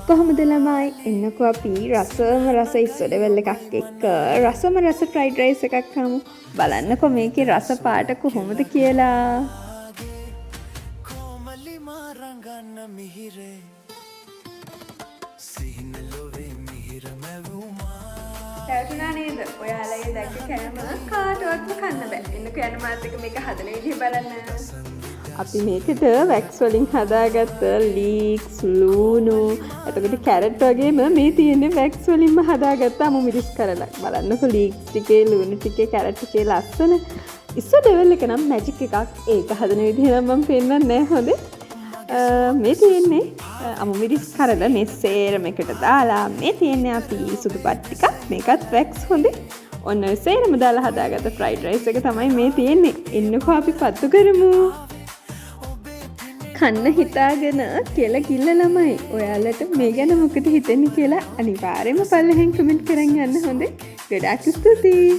කොහොමද ළමයි එන්නකෝ අපි රසම රස ඉස්සොඩවැල් එකක් එක්ක රසම රස ෆ්‍රයිඩ් රයිස් එකක් කමු. බලන්නකෝ මේකේ රස පාට කොහොමද කියලා. දැක්ුණා නේද? ඔයාලා ඒ දැක්ක කෑම කාටවත් කන්න බෑ. එන්නකෝ යන මාත් එක මේක හදන විදිහ බලන්න. අපි මේකට වැක්ස් වලින් හදාගත්ත ලීක්ස් ලූණු එතකොට කැරට් වගේම මේ තියෙන්නේ වැක්ස් වලින්ම හදාගත්ත අමු මිරිස් කරලා. බලන්නකෝ ලීක්ස් ටිකේ ලූණු ටිකේ කැරට් ටිකේ ලස්සන. ඉස්සර ඩෙවල් එක නම් මැජික් එකක්. ඒක හදන විදිහ නම් මම පෙන්නන්නේ නැහැ හොඳේ. මේ තියෙන්නේ අමු මිරිස් කරලා මේ සේරම එකට දාලා මේ තියෙන්නේ අපි සුදු පත් ටිකක් මේකත් වැක්ස් හොඳේ. ඔන්න ඔය සේරම දාලා හදාගත්ත ෆ්‍රයිඩ් රයිස් එක තමයි මේ තියෙන්නේ. එන්නකෝ අපි පත්තු කරමු. කන්න හිතාගෙන කියලා කිල්ල ළමයි. ඔයාලට මේ ගැන මොකද හිතෙන්නේ කියලා අනිවාර්යයෙන්ම පල්ලෙහෙන් කමෙන්ට් කරන් යන්න හොඳේ. ගොඩාක් ස්තුතියි.